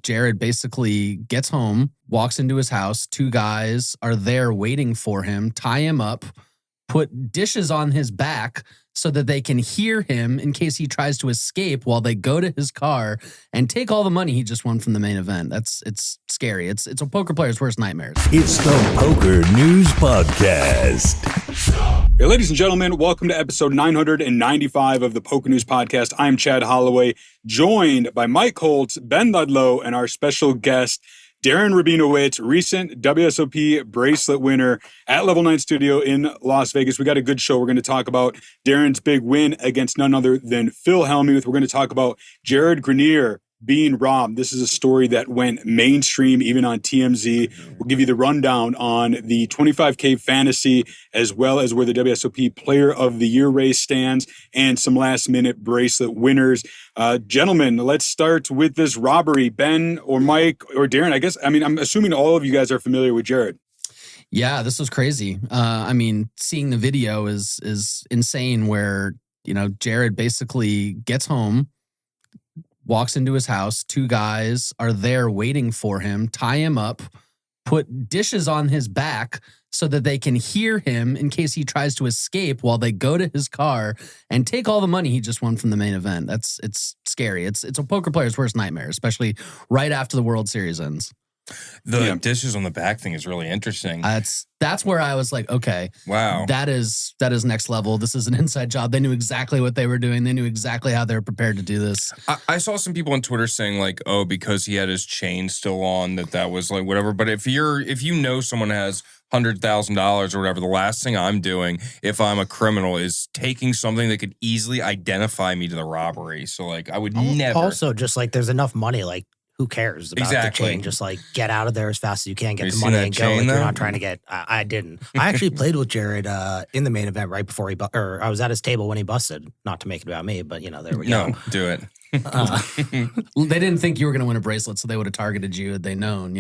Jared basically gets home, walks into his house. Two guys are there waiting for him, tie him up, put dishes on his back so that they can hear him in case he tries to escape while they go to his car and take all the money he just won from the main event. It's scary. It's a poker player's worst nightmares. It's the Poker News Podcast. Hey, ladies and gentlemen, welcome to episode 995 of the Poker News Podcast. I'm Chad Holloway, joined by Mike Holtz, Ben Ludlow, and our special guest, Darren Rabinowitz, recent WSOP bracelet winner at Level 9 Studio in Las Vegas. We got a good show. We're going to talk about Darren's big win against none other than Phil Hellmuth. We're going to talk about Jared Griener being robbed. This is a story that went mainstream, even on TMZ. We'll give you the rundown on the 25K fantasy, as well as where the WSOP Player of the Year race stands, and some last-minute bracelet winners. Gentlemen, let's start with this robbery. Ben or Mike or Darren, I'm assuming all of you guys are familiar with Jared. Yeah, this was crazy. Seeing the video is insane where, Jared basically gets home, walks into his house. Two guys are there waiting for him, tie him up, put dishes on his back so that they can hear him in case he tries to escape while they go to his car and take all the money he just won from the main event. It's scary. It's a poker player's worst nightmare, especially right after the World Series ends. The dishes on the back thing is really interesting. That's where I was like, okay, wow, that is next level. This is an inside job. They knew exactly what they were doing. They knew exactly how they were prepared to do this. I saw some people on Twitter saying like, oh, because he had his chain still on, that was like whatever. But if you know someone has $100,000 or whatever, the last thing I'm doing if I'm a criminal is taking something that could easily identify me to the robbery. So like, I would never. Also, just like there's enough money, like, who cares about the chain? Just like get out of there as fast as you can, get the money and go. Like, you're not trying to get. I didn't. I actually played with Jared in the main event right before or I was at his table when he busted. Not to make it about me, but there we go. No, do it. They didn't think you were going to win a bracelet, so they would have targeted you had they known.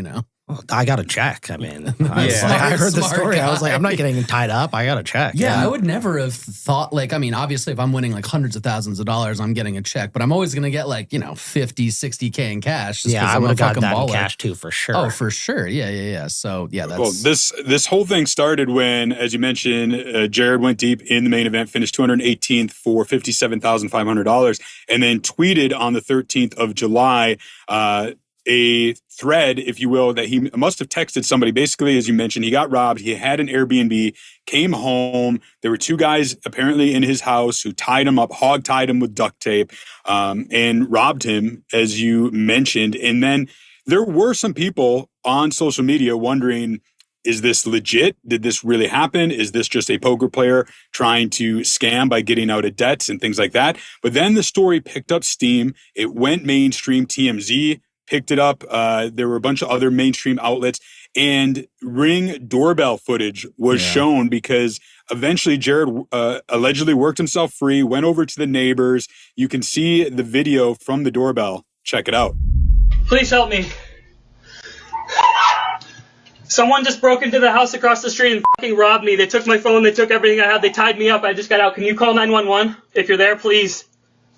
Well, I got a check. I heard the story. Guy. I was like, I'm not getting tied up. I got a check. Yeah, I would never have thought, obviously if I'm winning like hundreds of thousands of dollars, I'm getting a check, but I'm always going to get 50, 60K in cash. I would have got that in cash too, for sure. Oh, for sure. Yeah. So, that's... Well, this whole thing started when, as you mentioned, Jared went deep in the main event, finished 218th for $57,500, and then tweeted on the 13th of July, a thread, if you will, that he must have texted somebody. Basically, as you mentioned, he got robbed. He had an Airbnb, came home. There were two guys apparently in his house who tied him up, hog-tied him with duct tape, and robbed him, as you mentioned. And then there were some people on social media wondering, is this legit? Did this really happen? Is this just a poker player trying to scam by getting out of debts and things like that? But then the story picked up steam. It went mainstream. TMZ picked it up. There were a bunch of other mainstream outlets, and Ring doorbell footage was shown because eventually Jared allegedly worked himself free, went over to the neighbors. You can see the video from the doorbell. Check it out. Please help me. Someone just broke into the house across the street and fucking robbed me. They took my phone. They took everything I had. They tied me up. I just got out. Can you call 911 if you're there, please?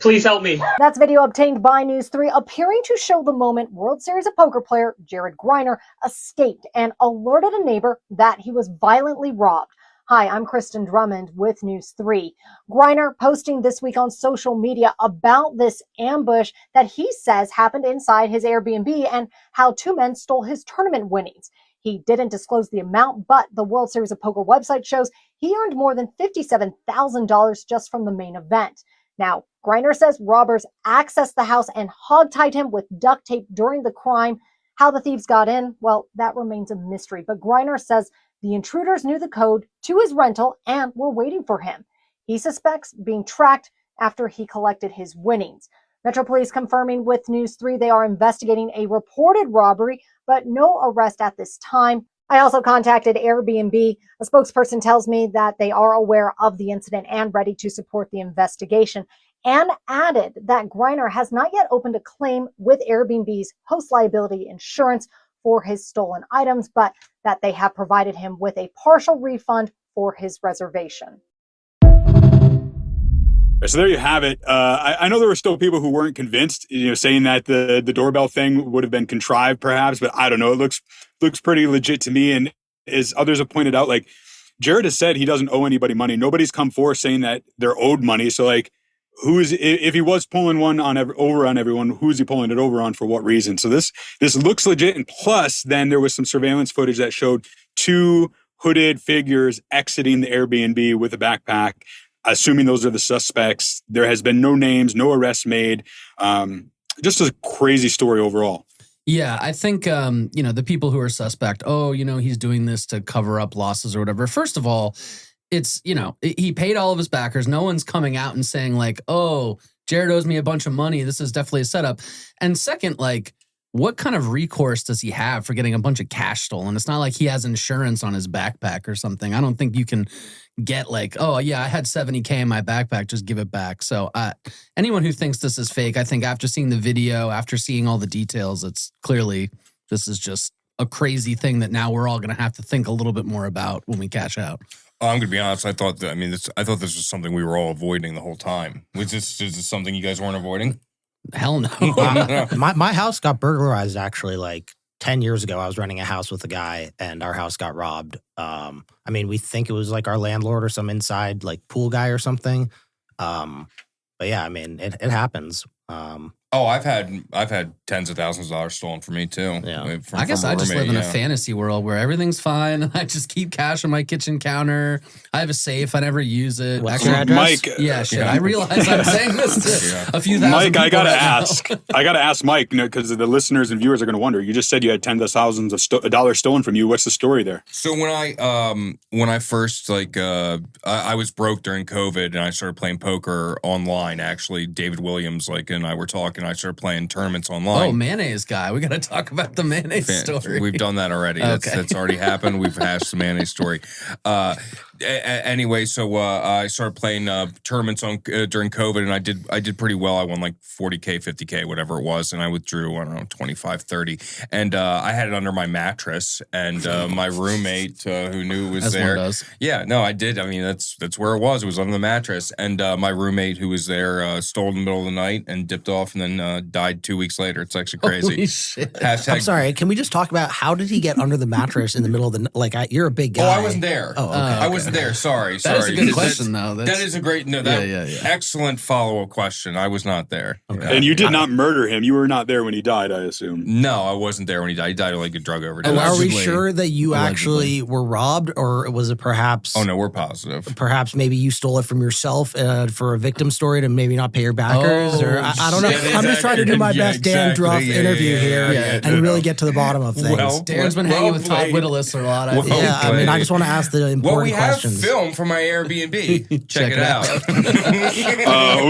Please help me. That's video obtained by News 3 appearing to show the moment World Series of Poker player Jared Griener escaped and alerted a neighbor that he was violently robbed. Hi, I'm Kristen Drummond with News 3. Griener posting this week on social media about this ambush that he says happened inside his Airbnb and how two men stole his tournament winnings. He didn't disclose the amount, but the World Series of Poker website shows he earned more than $57,000 just from the main event. Now, Griener says robbers accessed the house and hog-tied him with duct tape during the crime. How the thieves got in, well, that remains a mystery. But Griener says the intruders knew the code to his rental and were waiting for him. He suspects being tracked after he collected his winnings. Metro Police confirming with News 3 they are investigating a reported robbery, but no arrest at this time. I also contacted Airbnb. A spokesperson tells me that they are aware of the incident and ready to support the investigation, and added that Griener has not yet opened a claim with Airbnb's host liability insurance for his stolen items, but that they have provided him with a partial refund for his reservation. So there you have it. I know there were still people who weren't convinced, saying that the doorbell thing would have been contrived perhaps, but I don't know. It looks pretty legit to me. And as others have pointed out, like Jared has said, he doesn't owe anybody money. Nobody's come forward saying that they're owed money. So like, if he was pulling one over on everyone, who's he pulling it over on for what reason? So this looks legit. And plus then there was some surveillance footage that showed 2 hooded figures exiting the Airbnb with a backpack. Assuming those are the suspects. There has been no names, no arrests made. Just a crazy story overall. Yeah, I think, the people who are suspect, he's doing this to cover up losses or whatever. First of all, it's, he paid all of his backers. No one's coming out and saying like, oh, Jared owes me a bunch of money. This is definitely a setup. And second, like, what kind of recourse does he have for getting a bunch of cash stolen? It's not like he has insurance on his backpack or something. I don't think you can get like, oh, yeah, I had $70K in my backpack, just give it back. So anyone who thinks this is fake, I think after seeing the video, after seeing all the details, it's clearly this is just a crazy thing that now we're all going to have to think a little bit more about when we cash out. I'm going to be honest. I thought this was something we were all avoiding the whole time. Is this something you guys weren't avoiding? Hell no. My house got burglarized actually like 10 years ago. I was renting a house with a guy and our house got robbed. We think it was like our landlord or some inside like pool guy or something. But yeah, it happens. I've had tens of thousands of dollars stolen from me too. Yeah. I guess I just live in a fantasy world where everything's fine and I just keep cash on my kitchen counter. I have a safe. I never use it. What's your address? Mike. Yeah, shit. I realize I'm saying this to a few thousand Mike, people I gotta right ask Mike, because the listeners and viewers are going to wonder. You just said you had tens of thousands of dollars stolen from you. What's the story there? So when I first I was broke during COVID and I started playing poker online. Actually, David Williams and I were talking. I started playing tournaments online. Oh, mayonnaise guy. We got to talk about the mayonnaise story. We've done that already. Okay. That's already happened. We've hashed the mayonnaise story. Anyway, so I started playing tournaments during COVID, and I did pretty well. I won like 40K, 50K, whatever it was, and I withdrew, I don't know, 25, 30. And I had it under my mattress, and my roommate who knew it was As there. one does. Yeah, no, I did. That's where it was. It was under the mattress. And my roommate who was there stole in the middle of the night and dipped off and then died 2 weeks later. It's actually crazy. Holy shit. I'm sorry. Can we just talk about how did he get under the mattress in the middle of the you're a big guy. Oh, I wasn't there. Oh, okay. I wasn't there. Sorry. That is a good question, though. That is a great, excellent follow-up question. I was not there. Okay. And you did not murder him. You were not there when he died, I assume. No, I wasn't there when he died. He died of like a drug overdose. Are we sure that you actually were robbed, or was it perhaps? Oh no, we're positive. Perhaps maybe you stole it from yourself for a victim story to maybe not pay your backers, or I don't know. I'm just trying to do my best Dan Druff interview here and really get to the bottom of things. Well, Darren's been hanging with Todd Whittles a lot. I just want to ask the important questions. We have film from my Airbnb. Check it out.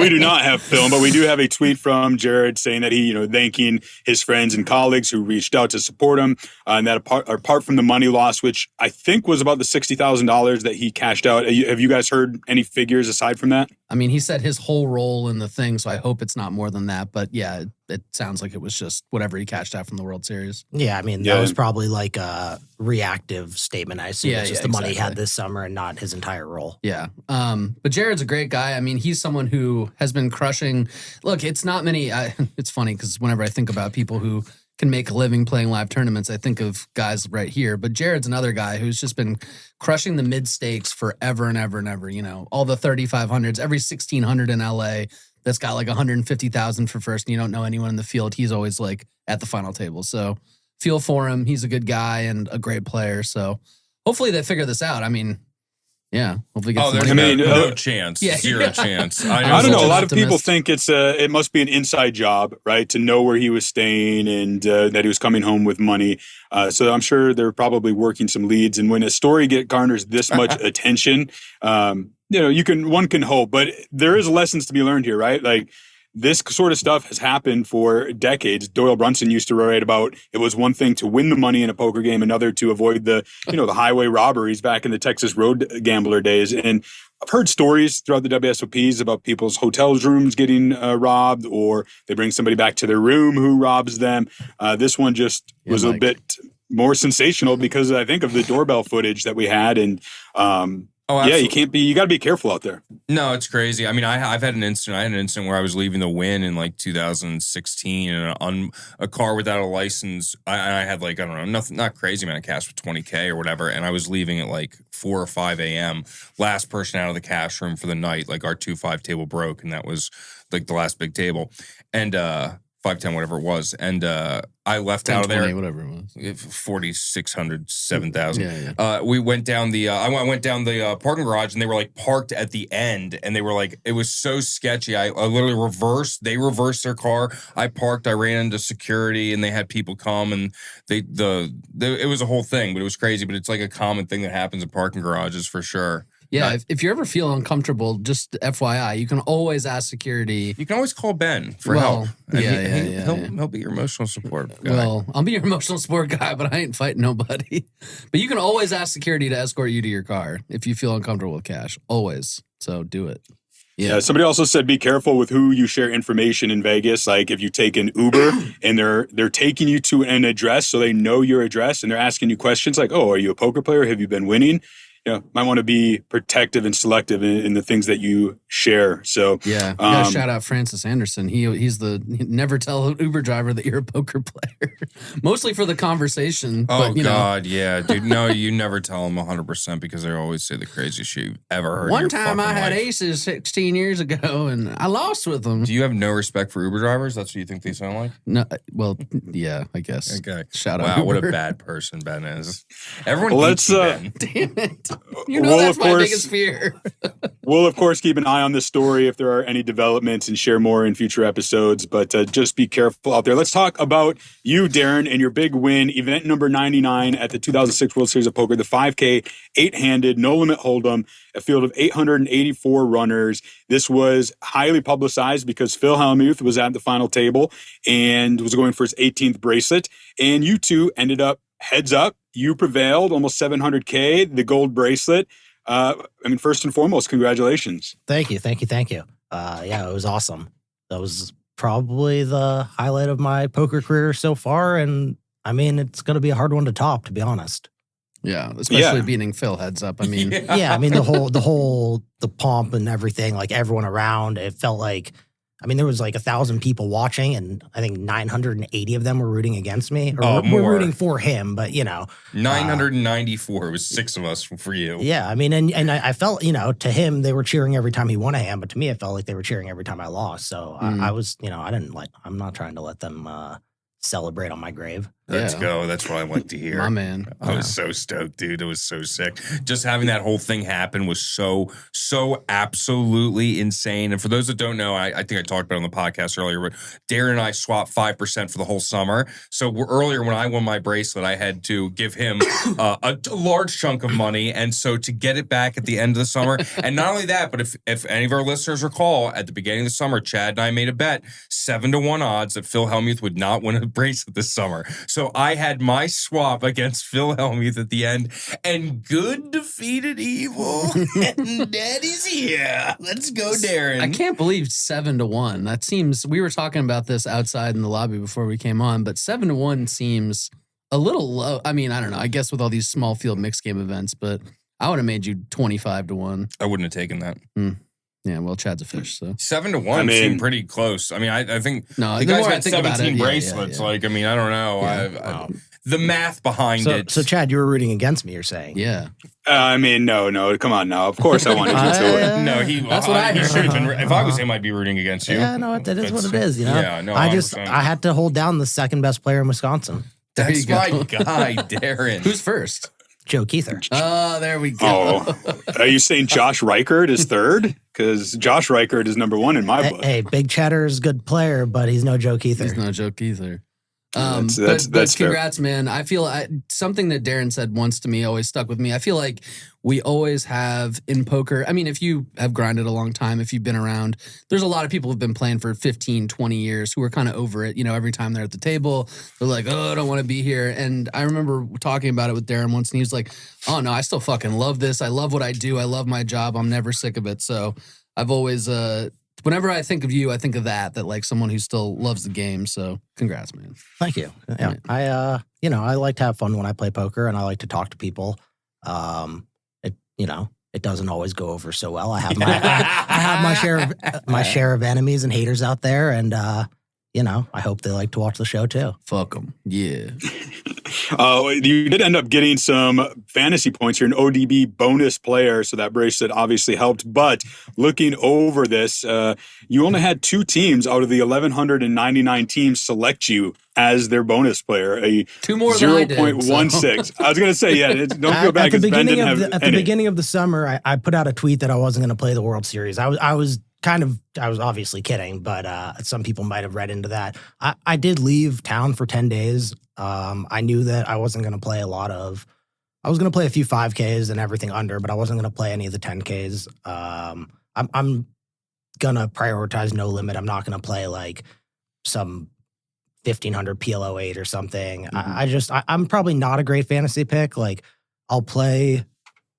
We do not have film, but we do have a tweet from Jared saying that he, thanking his friends and colleagues who reached out to support him, and that apart from the money loss, which I think was about the $60,000 that he cashed out. Have you guys heard any figures aside from that? I mean, he said his whole role in the thing, so I hope it's not more than that. But yeah, it sounds like it was just whatever he cashed out from the World Series. Yeah, that was probably like a reactive statement. I assume it's just the money he had this summer and not his entire role. Yeah. But Jared's a great guy. I mean, he's someone who has been crushing. Look, it's not many. It's funny because whenever I think about people who can make a living playing live tournaments, I think of guys right here. But Jared's another guy who's just been crushing the mid stakes forever and ever and ever. All the 3,500s, every 1,600 in LA that's got like 150,000 for first, and you don't know anyone in the field. He's always like at the final table. So feel for him. He's a good guy and a great player. So hopefully they figure this out. I mean, yeah. Hopefully get there's no chance. Yeah. Zero chance. I don't know. A lot of people think it must be an inside job, right? To know where he was staying and that he was coming home with money. So I'm sure they're probably working some leads. And when a story garners this much attention, one can hope, but there is lessons to be learned here, right? Like this sort of stuff has happened for decades. Doyle Brunson used to write about it was one thing to win the money in a poker game, another to avoid the highway robberies back in the Texas road gambler days. And I've heard stories throughout the WSOPs about people's hotels rooms getting robbed, or they bring somebody back to their room who robs them. This one just was a bit more sensational because I think of the doorbell footage that we had. And Oh, absolutely. Yeah, you got to be careful out there. No, it's crazy. I mean, I've had an incident. I had an incident where I was leaving the Wynn in like 2016 and on a car without a license. I had like, I don't know, nothing, not crazy amount of cash with $20K or whatever. And I was leaving at like 4 or 5 a.m. Last person out of the cash room for the night. Like our 2-5 table broke, and that was like the last big table. And 5-10, whatever it was. And I left 10, out of there. 20, whatever it was. 4,600, 7,000. Yeah. We went down I went down the parking garage, and they were like parked at the end, and they were like, it was so sketchy. I literally reversed. They reversed their car. I parked. I ran into security, and they had people come, and it was a whole thing, but it was crazy. But it's like a common thing that happens in parking garages for sure. Yeah, if you ever feel uncomfortable, just FYI, you can always ask security. You can always call Ben for help. And he'll be your emotional support guy. Well, I'll be your emotional support guy, but I ain't fighting nobody. But you can always ask security to escort you to your car if you feel uncomfortable with cash. Always. So do it. Yeah. Somebody also said be careful with who you share information in Vegas. Like if you take an Uber and they're taking you to an address, so they know your address, and they're asking you questions like, "Oh, are you a poker player? Have you been winning?" Might want to be protective and selective in the things that you share. So yeah, you gotta shout out Francis Anderson. He's never tell an Uber driver that you're a poker player. Mostly for the conversation. Oh but, God, yeah, dude. No, you never tell them 100% because they always say the craziest shit you've ever heard. One time I had aces 16 years ago and I lost with them. Do you have no respect for Uber drivers? That's what you think they sound like? No, well, yeah, I guess. Okay, shout out. Wow, Uber. What a bad person Ben is. Everyone hates you, Ben. Damn it. That's my biggest fear. We'll, of course, keep an eye on this story if there are any developments and share more in future episodes, but just be careful out there. Let's talk about you, Darren, and your big win, event number 99 at the 2006 World Series of Poker, the 5K, 8-handed, no-limit hold'em, a field of 884 runners. This was highly publicized because Phil Hellmuth was at the final table and was going for his 18th bracelet, and you two ended up heads up. You prevailed, almost $700K, the gold bracelet. First and foremost, congratulations. Thank you. Yeah, it was awesome. That was probably the highlight of my poker career so far, and it's going to be a hard one to top, to be honest. Yeah, especially beating Phil heads up. The pomp and everything, like everyone around, it felt like. There was like 1,000 people watching, and I think 980 of them were rooting against me. Or we're rooting for him, but 994. It was 6 of us for you. Yeah, and I felt, to him they were cheering every time he won a hand, but to me it felt like they were cheering every time I lost. So I was, I'm not trying to let them celebrate on my grave. Let's go. That's what I like to hear. My man. I was so stoked, dude. It was so sick. Just having that whole thing happen was so absolutely insane. And for those that don't know, I think I talked about it on the podcast earlier, but Darren and I swapped 5% for the whole summer. So earlier when I won my bracelet, I had to give him a large chunk of money. And so to get it back at the end of the summer, and not only that, but if any of our listeners recall, at the beginning of the summer, Chad and I made a bet, 7-1 odds that Phil Hellmuth would not win a bracelet this summer. So I had my swap against Phil Hellmuth at the end, and good defeated evil, and Daddy's here. Let's go, Darren. I can't believe 7-1. That seems, we were talking about this outside in the lobby before we came on, but 7-1 seems a little low. I don't know. I guess with all these small field mixed game events, but I would have made you 25-1. I wouldn't have taken that. Yeah, well, Chad's a fish, so 7-1 seemed pretty close. I think the guy's got 17 bracelets. Yeah. I don't know. Yeah. The math behind it. So, Chad, you were rooting against me, you're saying? Yeah. No, come on now. Of course I wanted you to. No, that's what I should have been. If I was him, I'd be rooting against you. Yeah, no, that is what it is. Yeah, no, I had to hold down the second best player in Wisconsin. That's my guy, Darren. Who's first? Joe Keither. Oh, there we go. Are you saying Josh Reichert is third? Because Josh Reichert is number 1 in my book. Hey, Big Cheddar is a good player, but he's no Joe Keither. He's no Joe Keither. That's congrats, fair. man. I feel something that Darren said once to me always stuck with me. I feel like we always have in poker. If you have grinded a long time, if you've been around, there's a lot of people who've been playing for 15, 20 years who are kind of over it. Every time they're at the table, they're like, oh, I don't want to be here. And I remember talking about it with Darren once, and he was like, oh, no, I still fucking love this. I love what I do. I love my job. I'm never sick of it. So I've always, whenever I think of you, I think of that like someone who still loves the game. So congrats, man. Thank you. Yeah. I like to have fun when I play poker, and I like to talk to people. it doesn't always go over so well. I have my share of enemies and haters out there, and I hope they like to watch the show too. Fuck them. Yeah. You did end up getting some fantasy points. You're an ODB bonus player, so that bracelet obviously helped. But looking over this, you only had 2 teams out of the 1,199 teams select you as their bonus player. 2 more than I did. 0.16. So. I was going to say, don't feel bad because Ben didn't have At the beginning of the summer, I put out a tweet that I wasn't going to play the World Series. I was obviously kidding, but some people might have read into that. I did leave town for 10 days. I knew that I wasn't going to play I was going to play a few 5Ks and everything under, but I wasn't going to play any of the 10Ks. I'm going to prioritize no limit. I'm not going to play like some 1,500 PLO8 or something. Mm-hmm. I'm probably not a great fantasy pick. Like I'll play,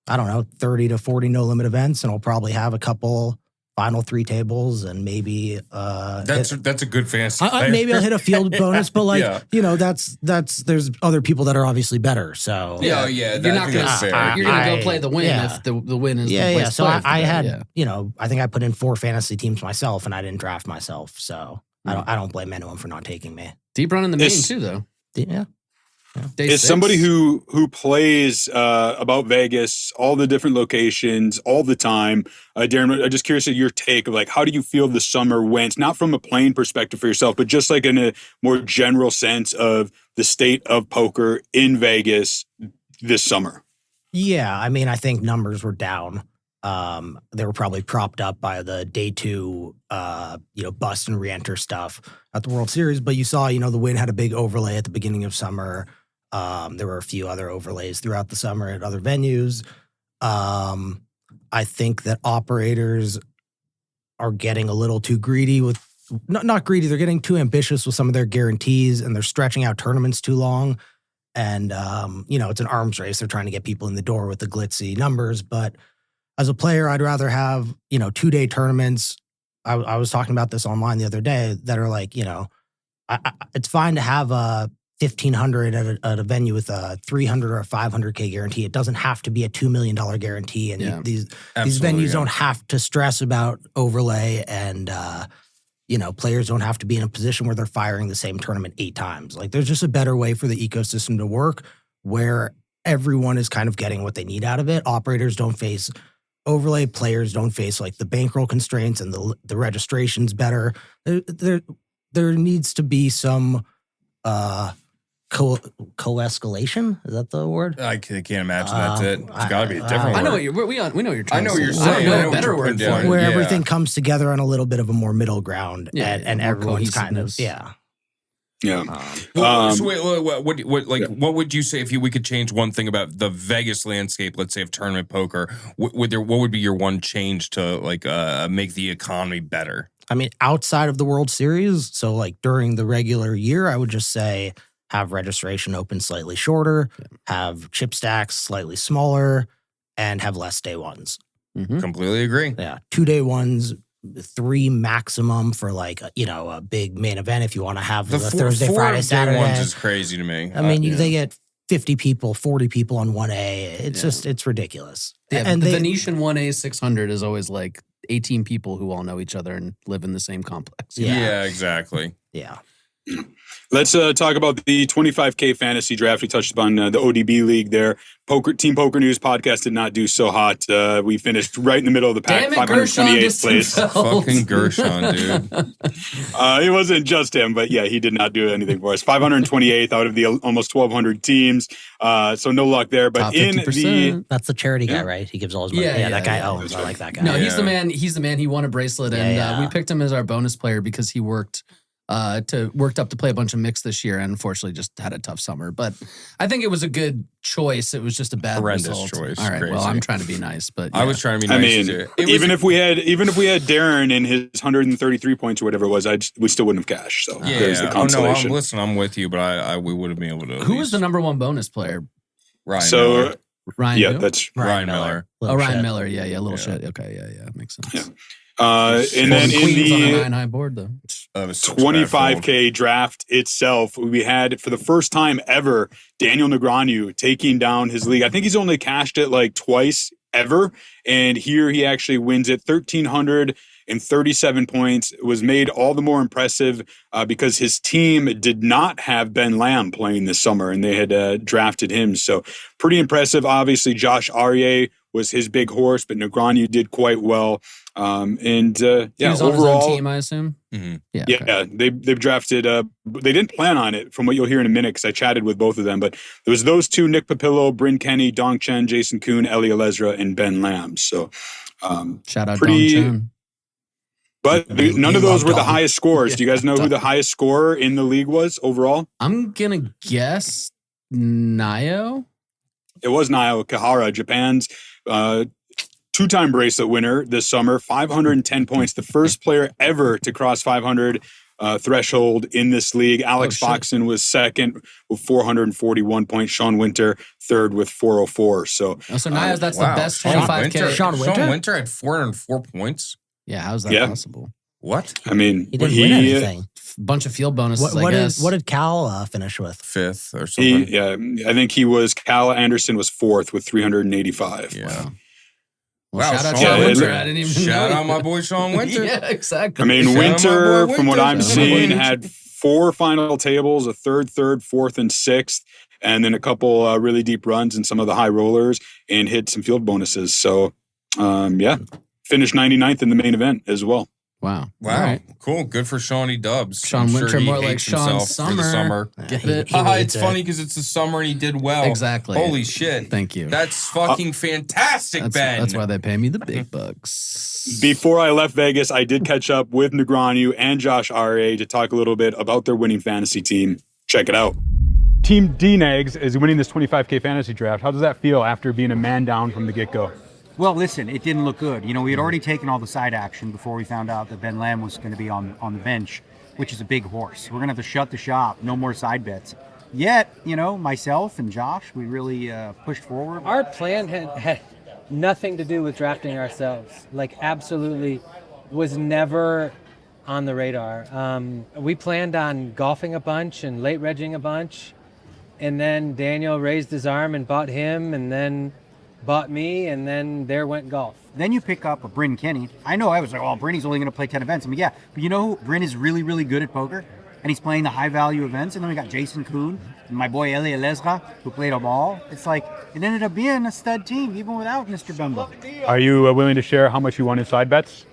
I don't know, 30 to 40 no limit events, and I'll probably have a couple final 3 tables, and maybe that's a good fantasy. Maybe I'll hit a field bonus, but like that's there's other people that are obviously better. So you're not gonna go play the win if the win is So I had I think I put in 4 fantasy teams myself, and I didn't draft myself, so I don't blame anyone for not taking me. Deep run in the main too, though. Yeah. As somebody who plays about Vegas, all the different locations, all the time, Darren, I'm just curious of your take of like, how do you feel the summer went? Not from a playing perspective for yourself, but just like in a more general sense of the state of poker in Vegas this summer. Yeah, I mean, I think numbers were down. They were probably propped up by the day 2, bust and re-enter stuff at the World Series. But you saw, the Win had a big overlay at the beginning of summer. There were a few other overlays throughout the summer at other venues. I think that operators are getting a little too greedy with, not greedy, they're getting too ambitious with some of their guarantees, and they're stretching out tournaments too long. And, it's an arms race. They're trying to get people in the door with the glitzy numbers. But as a player, I'd rather have, 2-day tournaments. I was talking about this online the other day that are like, it's fine to have a 1,500 at a venue with a 300 or a 500K guarantee. It doesn't have to be a $2 million guarantee. And these venues don't have to stress about overlay, and, players don't have to be in a position where they're firing the same tournament 8 times. Like there's just a better way for the ecosystem to work where everyone is kind of getting what they need out of it. Operators don't face overlay, players don't face like the bankroll constraints, and the registration's better. There needs to be some co-escalation. Is that the word? I can't imagine that's it. It's got to be a different word. I know what you're trying I know to what you're say. saying. I know a better word for it. Where everything comes together on a little bit of a more middle ground, and everyone's kind of Yeah. So what would you say if we could change one thing about the Vegas landscape? Let's say of tournament poker, what would be your one change to make the economy better? I mean, outside of the World Series, so like during the regular year, I would just say have registration open slightly shorter, have chip stacks slightly smaller, and have less day ones. Mm-hmm. Completely agree. Yeah, 2-day ones. 3 maximum for like a big main event if you want to have the Thursday, Friday, Saturday. Ones is crazy to me. I mean, they get 50 people, 40 people on 1A. It's just it's ridiculous. Yeah, and the Venetian 1A 600 is always like 18 people who all know each other and live in the same complex. Yeah, exactly. Yeah. Let's talk about the 25K fantasy draft. We touched upon the ODB league there. Team Poker News Podcast did not do so hot. We finished right in the middle of the pack, 528th place. Fucking Gershon, dude. It wasn't just him, but yeah, he did not do anything for us. 528th out of the almost 1,200 teams. So no luck there. But that's the charity guy, right? He gives all his money. Yeah, that guy owns. I like that guy. No, he's the man. He's the man. He won a bracelet, and we picked him as our bonus player because he worked up to play a bunch of mix this year, and unfortunately just had a tough summer. But I think it was a good choice. It was just a bad horrendous result. Choice. All right, crazy. well, I'm trying to be nice, but I was trying to be nice too. Even if we had Darren in his 133 points or whatever it was, we still wouldn't have cashed. So there's the consolation. I'm with you, but we would have been able to. Who was the number 1 bonus player? Ryan Miller. Ryan. Yeah, that's Ryan Miller. Ryan Miller. Yeah, little shit. Okay, yeah, makes sense. Yeah. And then in the on a 9-high board, though. 25K draft itself, we had for the first time ever Daniel Negreanu taking down his league. I think he's only cashed it like twice ever. And here he actually wins it 1,337 points. It was made all the more impressive because his team did not have Ben Lamb playing this summer, and they had drafted him. So pretty impressive. Obviously, Josh Arieh was his big horse, but Negreanu did quite well. He was on overall, his own team, I assume. Mm-hmm. Yeah, they've drafted. They didn't plan on it, from what you'll hear in a minute, because I chatted with both of them. But there was those two: Nick Papillo, Bryn Kenny, Dong Chen, Jason Kuhn, Eli Elezra, and Ben Lamb. So shout out pretty, Dong Chen. But none of those were the highest scores. Do you guys know who the highest scorer in the league was overall? I'm gonna guess Nayo. It was Naoya Kahara, Japan's two-time bracelet winner this summer, 510 points, the first player ever to cross 500 threshold in this league. Alex Foxen was second with 441 points. Sean Winter third with 404. So Naya's that's the best 25K. Sean Winter had 404 points. Yeah, how's that possible? What? I mean, he didn't win anything. Bunch of field bonuses. What did Cal finish with? Fifth or something. I think Cal Anderson was fourth with 385. Yeah. Wow. Well, shout out Sean Winter. I didn't even shout out my boy Sean Winter. Yeah, exactly. I mean, Winter, from what I'm seeing, had 4 final tables, a third, fourth, and sixth, and then a couple really deep runs and some of the high rollers, and hit some field bonuses. So, finished 99th in the main event as well. Wow. Right. Cool. Good for Shawnee Dubs. Sean Winter, more like Sean Summer. Get it? It's funny because it's the summer and he did well. Exactly. Holy shit. Thank you. That's fucking fantastic, Ben. That's why they pay me the big bucks. Before I left Vegas, I did catch up with Negreanu and Josh Arieh to talk a little bit about their winning fantasy team. Check it out. Team D-Negs is winning this 25K fantasy draft. How does that feel after being a man down from the get-go? Well, listen, it didn't look good. You know, we had already taken all the side action before we found out that Ben Lamb was going to be on the bench, which is a big horse. We're going to have to shut the shop. No more side bets. Yet, you know, myself and Josh, we really pushed forward. Our plan had nothing to do with drafting ourselves. Like, absolutely was never on the radar. We planned on golfing a bunch and late regging a bunch. And then Daniel raised his arm and bought him, and then bought me, and then there went golf. Then you pick up a Bryn Kenny. I know I was like, oh, Bryn's only going to play 10 events. I mean, yeah, but you know, Bryn is really, really good at poker, and he's playing the high-value events. And then we got Jason Kuhn and my boy Eli Elezra, who played them all. It's like, it ended up being a stud team, even without Mr. Bumble. Are you willing to share how much you won in side bets?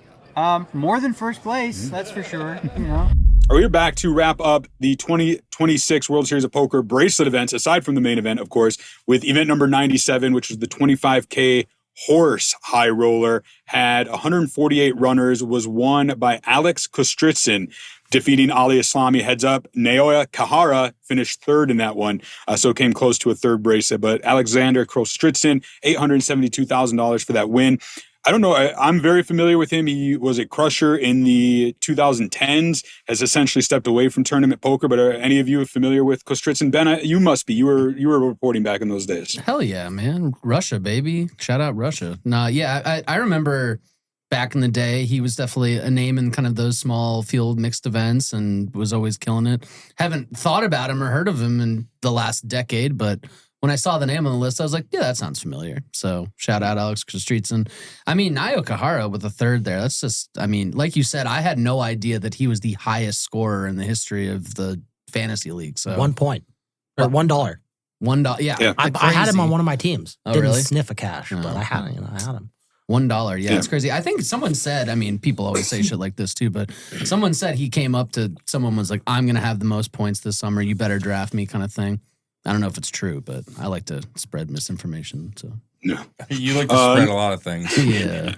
More than first place, that's for sure, you know. We're back to wrap up the 2026 World Series of Poker bracelet events, aside from the main event, of course, with event number 97, which was the 25K horse high roller, had 148 runners, was won by Alex Kostritsyn, defeating Ali Islami. Heads up, Naoya Kahara finished third in that one, so came close to a third bracelet. But Alexander Kostritsyn, $872,000 for that win. I don't know. I'm very familiar with him. He was a crusher in the 2010s, has essentially stepped away from tournament poker. But are any of you familiar with Kostritsyn? Ben, you must be. You were reporting back in those days. Hell yeah, man. Russia, baby. Shout out Russia. Nah, yeah, I remember back in the day, he was definitely a name in kind of those small field mixed events and was always killing it. Haven't thought about him or heard of him in the last decade, but when I saw the name on the list, I was like, yeah, that sounds familiar. So shout out Alex Kostritsyn. I mean, Naoya Kahara with a third there. That's just, I mean, like you said, I had no idea that he was the highest scorer in the history of the fantasy league. So 1 point or $1. $1. Yeah. I had him on one of my teams. Oh, Didn't really? sniff a cash, but I had him. $1. Yeah, it's crazy. I think someone said, I mean, people always say shit like this too, but someone said he came up to someone was like, I'm going to have the most points this summer. You better draft me kind of thing. I don't know if it's true, but I like to spread misinformation. So no, you like to spread a lot of things. Yeah.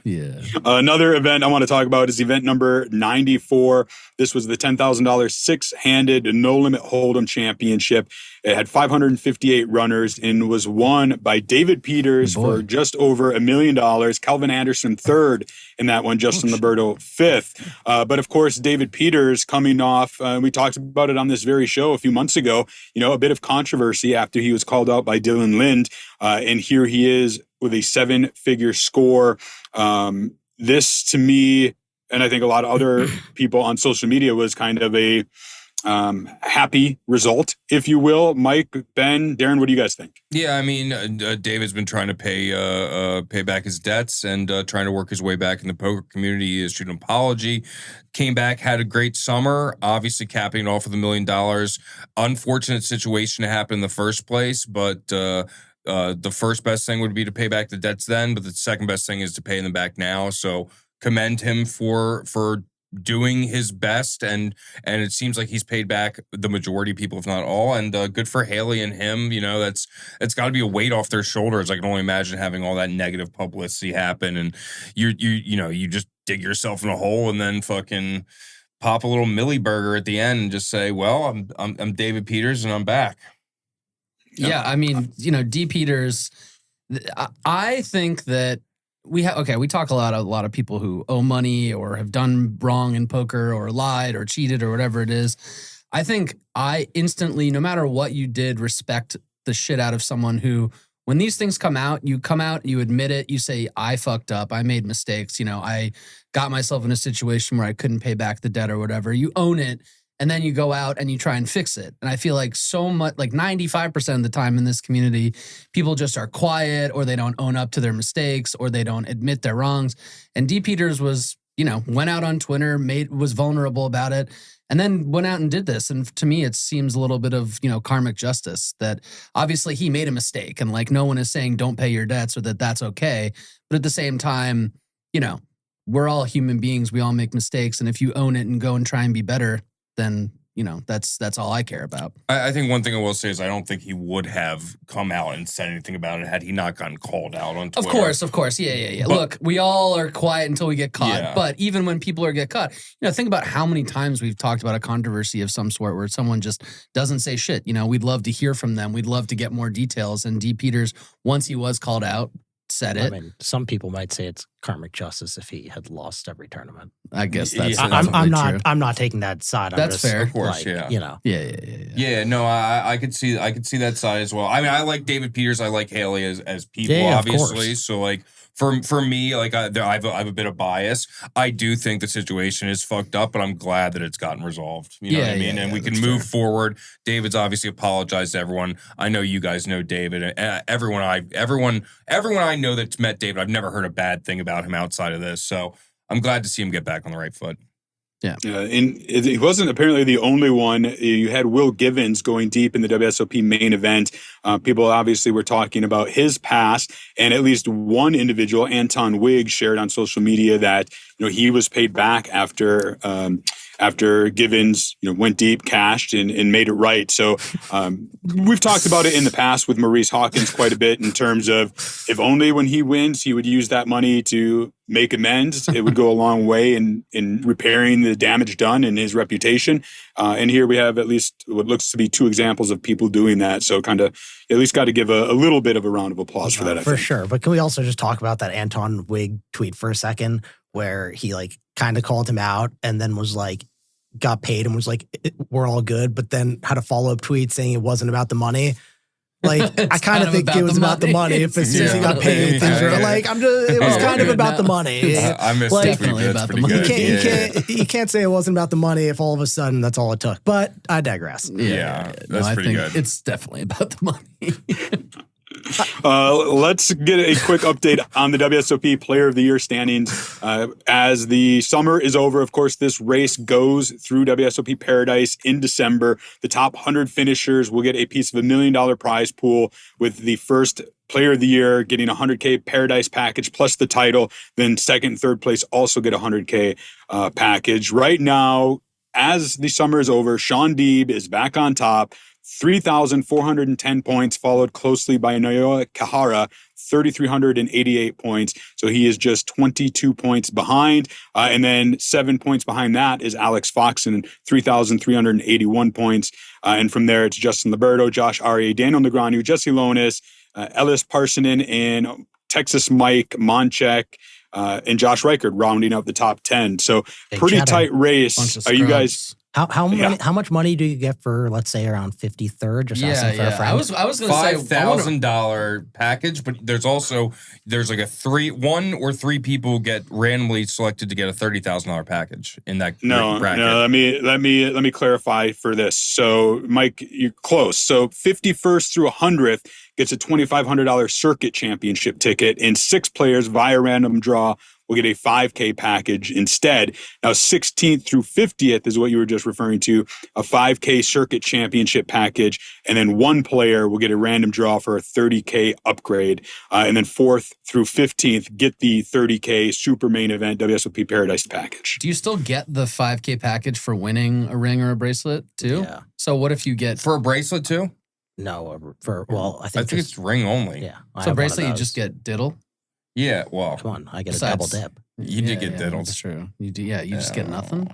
Another event I want to talk about is event number 94. This was the $10,000 six-handed no limit hold'em championship. It had 558 runners and was won by David Peters for just over $1 million. Calvin Anderson third in that one. Justin Liberto fifth. But of course, David Peters coming off. We talked about it on this very show a few months ago. You know, a bit of controversy after he was called out by Dylan Lind, and here he is with a 7-figure score. This to me, and I think a lot of other people on social media, was kind of a happy result, if you will. Mike, Ben, Darren, what do you guys think? Yeah, I mean, David's been trying to pay back his debts and trying to work his way back in the poker community. He issued an apology, came back, had a great summer, obviously capping it off with $1 million. Unfortunate situation to happen in the first place, but the first best thing would be to pay back the debts then, but the second best thing is to pay them back now. So commend him for doing his best, and it seems like he's paid back the majority of people, if not all, and good for Haley and him. You know, it's got to be a weight off their shoulders. I can only imagine having all that negative publicity happen, and you just dig yourself in a hole and then fucking pop a little Millie burger at the end and just say, well, I'm David Peters and I'm back. Yeah, I mean, D. Peters, I think that we talk a lot of people who owe money or have done wrong in poker or lied or cheated or whatever it is. I think I instantly, no matter what you did, respect the shit out of someone who, when these things come out, you admit it, you say, I fucked up, I made mistakes, I got myself in a situation where I couldn't pay back the debt or whatever. You own it. And then you go out and you try and fix it. And I feel like so much, like 95% of the time in this community, people just are quiet, or they don't own up to their mistakes, or they don't admit their wrongs. And D. Peters was, went out on Twitter, was vulnerable about it, and then went out and did this. And to me, it seems a little bit of, karmic justice, that obviously he made a mistake, and like no one is saying don't pay your debts or that that's okay. But at the same time, we're all human beings. We all make mistakes. And if you own it and go and try and be better, then, that's all I care about. I think one thing I will say is I don't think he would have come out and said anything about it had he not gotten called out on Twitter. Of course. Yeah. But, look, we all are quiet until we get caught. Yeah. But even when people get caught, think about how many times we've talked about a controversy of some sort where someone just doesn't say shit. We'd love to hear from them. We'd love to get more details. And D. Peters, once he was called out, said it. I mean, some people might say it's karmic justice if he had lost every tournament. I guess that's true. I'm not taking that side. That's fair. Of course, Yeah, no, I could see that side as well. I mean, I like David Peters. I like Haley as people, obviously. So like for me, like I have a bit of bias. I do think the situation is fucked up, but I'm glad that it's gotten resolved. You know what I mean? And we can move forward. David's obviously apologized to everyone. I know you guys know David. Everyone I know that's met David, I've never heard a bad thing about him outside of this. So I'm glad to see him get back on the right foot. Yeah. And he wasn't apparently the only one. You had Will Givens going deep in the WSOP main event. People obviously were talking about his past, and at least one individual, Anton Wigg, shared on social media that he was paid back after Givens went deep, cashed, and made it right. So we've talked about it in the past with Maurice Hawkins quite a bit in terms of if only when he wins he would use that money to make amends. It would go a long way in repairing the damage done in his reputation. And here we have at least what looks to be two examples of people doing that. So kind of at least got to give a little bit of a round of applause for that, I think. Sure. But can we also just talk about that Anton Wigg tweet for a second, where he kind of called him out and then was got paid and was like, we're all good, but then had a follow-up tweet saying it wasn't about the money. I kind of think it was about the money. If as soon as he got paid, things were it was kind of about the money. I missed definitely about the money. You can't say it wasn't about the money if all of a sudden that's all it took. But I digress. Yeah, that's pretty good. It's definitely about the money. Let's get a quick update on the WSOP Player of the Year standings. As the summer is over, of course, this race goes through WSOP Paradise in December. The top 100 finishers will get a piece of $1 million prize pool, with the first Player of the Year getting a $100K Paradise package plus the title. Then second and third place also get a $100K package. Right now, as the summer is over, Sean Deeb is back on top, 3,410 points, followed closely by Noyoa Kahara, 3,388 points. So he is just 22 points behind. And then 7 points behind that is Alex Foxen, 3,381 points. And from there, it's Justin Liberto, Josh Arieh, Daniel Negreanu, Jesse Lonis, Ellis Parsonen, and Texas Mike Monchek, and Josh Reichard rounding out the top 10. So pretty tight race. Are you guys How much money do you get for, let's say, around 53rd? Just asking for a friend. I was going to say $5,000 package, but there's like one or three people get randomly selected to get a $30,000 package in that bracket. No, let me clarify for this. So, Mike, you're close. So, 51st through 100th gets a $2,500 circuit championship ticket, and 6 players via random draw will get a $5K package instead. Now, 16th through 50th is what you were just referring to, a $5K circuit championship package, and then 1 player will get a random draw for a $30K upgrade. And then 4th through 15th get the $30K super main event WSOP Paradise package. Do you still get the $5K package for winning a ring or a bracelet too? Yeah. So what if you get for a bracelet too? No, I think it's ring only. Yeah. So bracelet, you just get diddle. Yeah, well, come on, I get a double dip. You did get diddled. That's true. You do. Yeah, you just get nothing.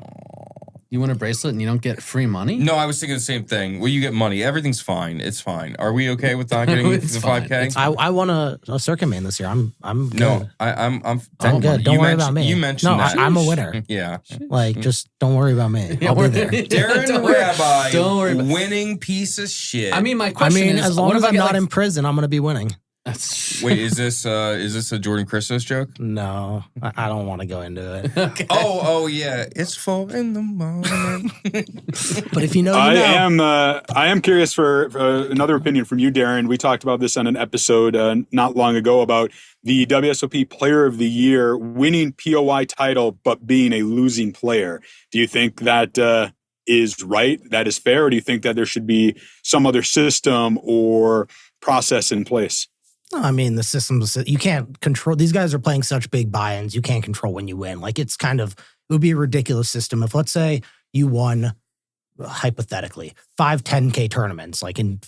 You win a bracelet and you don't get free money? No, I was thinking the same thing. Well, you get money. Everything's fine. It's fine. Are we okay with not getting the 5K? I won a circuit main this year. I'm good. No, I'm good. Don't worry about me. You mentioned that. I'm a winner. Yeah. Like, just don't worry about me. I'll be there. Darren Rabbi, don't worry winning piece of shit. I mean, my question is, as long as I'm not in prison, I'm going to be winning. Wait, is this a Jordan Christos joke? No, I don't want to go into it. Okay. Oh yeah, it's 4 a.m. But if you know, I am curious for another opinion from you, Darren. We talked about this on an episode not long ago about the WSOP Player of the Year winning POI title but being a losing player. Do you think that is right? That is fair? Or do you think that there should be some other system or process in place? No, I mean, the systems, you can't control. These guys are playing such big buy-ins. You can't control when you win. Like, it would be a ridiculous system if, let's say, you won, hypothetically, 5 10K tournaments, like in,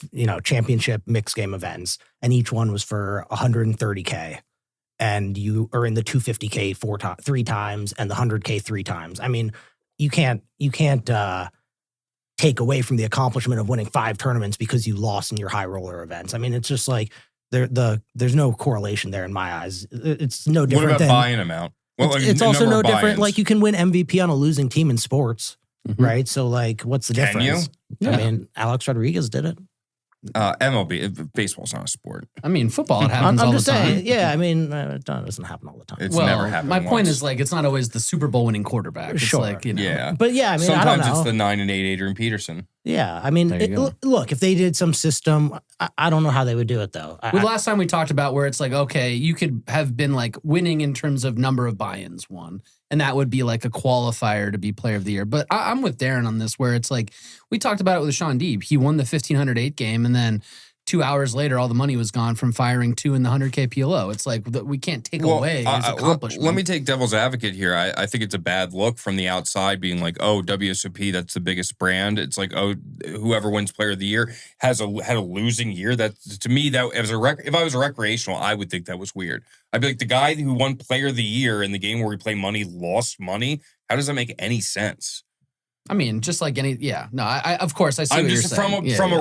championship mixed game events, and each one was for 130K, and you are in the 250K 3 times and the 100K 3 times. I mean, you can't take away from the accomplishment of winning 5 tournaments because you lost in your high roller events. I mean, it's just like, there's no correlation there in my eyes. It's no different. What about buy-in amount? Well, it's also no different. Like, you can win MVP on a losing team in sports, right? So, like, what's the difference? Yeah. I mean, Alex Rodriguez did it. MLB, baseball's not a sport. I mean, football, it happens all the time. Yeah, I mean, it doesn't happen all the time. It's never happened. My point is, like, it's not always the Super Bowl winning quarterback. It's like, Yeah. But yeah, I mean, sometimes I don't know. It's the 9-8 Adrian Peterson. Yeah, I mean, look, if they did some system, I don't know how they would do it, though. Last time we talked about where it's like, okay, you could have been like winning in terms of number of buy-ins won, and that would be like a qualifier to be player of the year. But I'm with Darren on this, where it's like, we talked about it with Sean Deeb. He won the 1508 game, and then 2 hours later, all the money was gone from firing 2 in the 100K PLO. It's like, we can't take away his accomplishment. Let me take devil's advocate here. I think it's a bad look from the outside being like, oh, WSOP, that's the biggest brand. It's like, oh, whoever wins player of the year had a losing year. That, to me, that if I was a recreational, I would think that was weird. I'd be like, the guy who won player of the year in the game where we play money lost money. How does that make any sense? I mean, just like I of course, I see what you're saying. From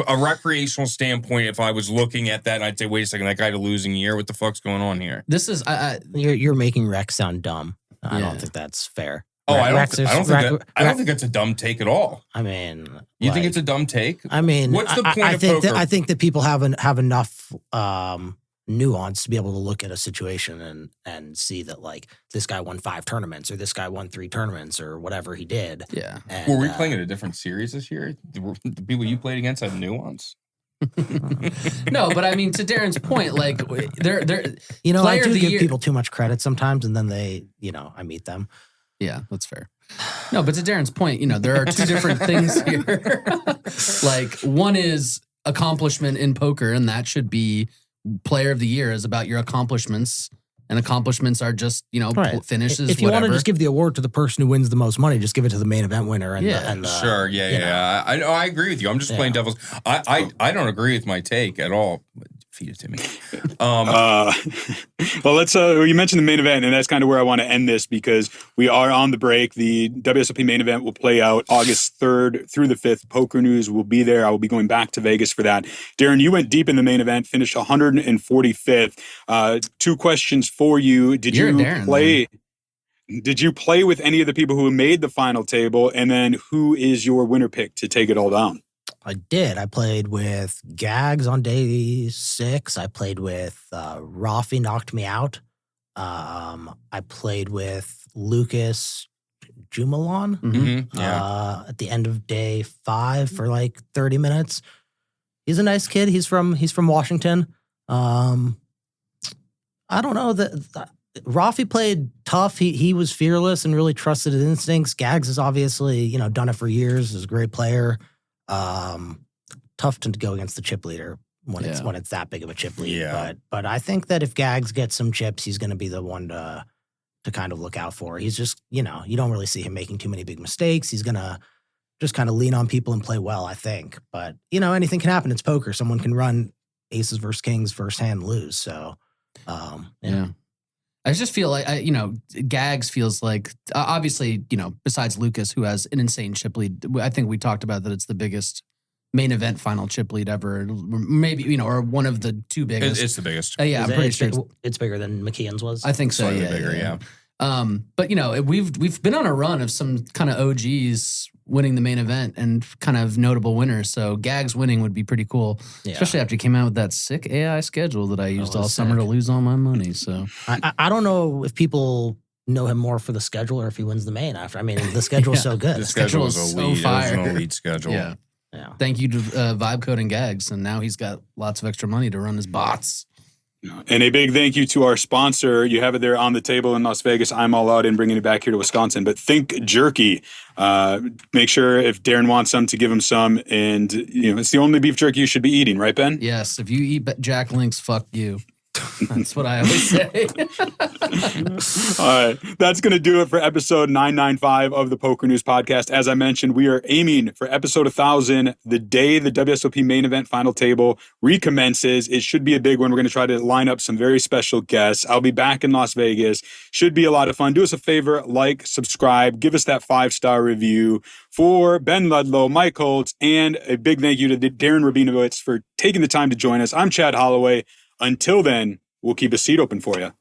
a recreational standpoint, if I was looking at that, I'd say, wait a second, that guy had a losing year. What the fuck's going on here? This is, you're making Rec sound dumb. I don't think that's fair. Oh, I don't think that's a dumb take at all. I mean, you think it's a dumb take? I mean, what's the point of poker? I think that people have enough nuance to be able to look at a situation and see that, like, this guy won 5 tournaments or this guy won 3 tournaments or whatever he did. Yeah. And, were we playing at a different series this year? The people you played against had nuance? No, but I mean, to Darren's point, like, they're I do give people too much credit sometimes, and then they, I meet them. Yeah, that's fair. No, but to Darren's point, there are 2 different things here. Like, one is accomplishment in poker, and that should be player of the year is about your accomplishments, and accomplishments are just, right. finishes. If you want to just give the award to the person who wins the most money, just give it to the main event winner. And sure. Yeah. I agree with you. I'm just playing devil's. I don't agree with my take at all. Feed it to me. Well, let's. You mentioned the main event, and that's kind of where I want to end this because we are on the break. The WSOP main event will play out August 3rd through the 5th. PokerNews will be there. I will be going back to Vegas for that. Darren, you went deep in the main event, finished 145th. 2 questions for you. Did you play? Did you play with any of the people who made the final table? And then who is your winner pick to take it all down? I did. I played with Gags on day 6. I played with Rafi, knocked me out. I played with Lucas Jumalon at the end of day 5 for like 30 minutes. He's a nice kid. He's from Washington. I don't know that Rafi played tough. He was fearless and really trusted his instincts. Gags has obviously, done it for years. Is a great player. Tough to go against the chip leader when it's that big of a chip lead. Yeah. But I think that if Gags gets some chips, he's going to be the one to kind of look out for. He's just, you don't really see him making too many big mistakes. He's going to just kind of lean on people and play well, I think. But, anything can happen. It's poker. Someone can run aces versus kings first hand, lose. So, yeah. I just feel like, Gags feels like, obviously, besides Lucas, who has an insane chip lead, I think we talked about that it's the biggest main event final chip lead ever. Maybe, or one of the two biggest. It's the biggest. Yeah, I'm pretty sure. It's bigger than McKeon's was? I think so, Slightly yeah. bigger, yeah. But, we've been on a run of some kind of OGs winning the main event and kind of notable winners. So Gags winning would be pretty cool, especially after he came out with that sick AI schedule that I used all summer to lose all my money. So I don't know if people know him more for the schedule or if he wins the main after. I mean, the schedule is so good. The schedule is so fire. It was an elite schedule. Yeah. Thank you to Vibe Code and Gags, and now he's got lots of extra money to run his bots. And a big thank you to our sponsor. You have it there on the table in Las Vegas. I'm all out in bringing it back here to Wisconsin. But Think Jerky. Make sure if Darren wants some to give him some. And, it's the only beef jerky you should be eating, right, Ben? Yes. If you eat Jack Links, fuck you. That's what I always say. All right. That's going to do it for episode 995 of the Poker News Podcast. As I mentioned, we are aiming for episode 1000, the day the WSOP main event final table recommences. It should be a big one. We're going to try to line up some very special guests. I'll be back in Las Vegas. Should be a lot of fun. Do us a favor, like, subscribe, give us that 5-star review. For Ben Ludlow, Mike Holtz, and a big thank you to Darren Rabinowitz for taking the time to join us. I'm Chad Holloway. Until then, we'll keep a seat open for you.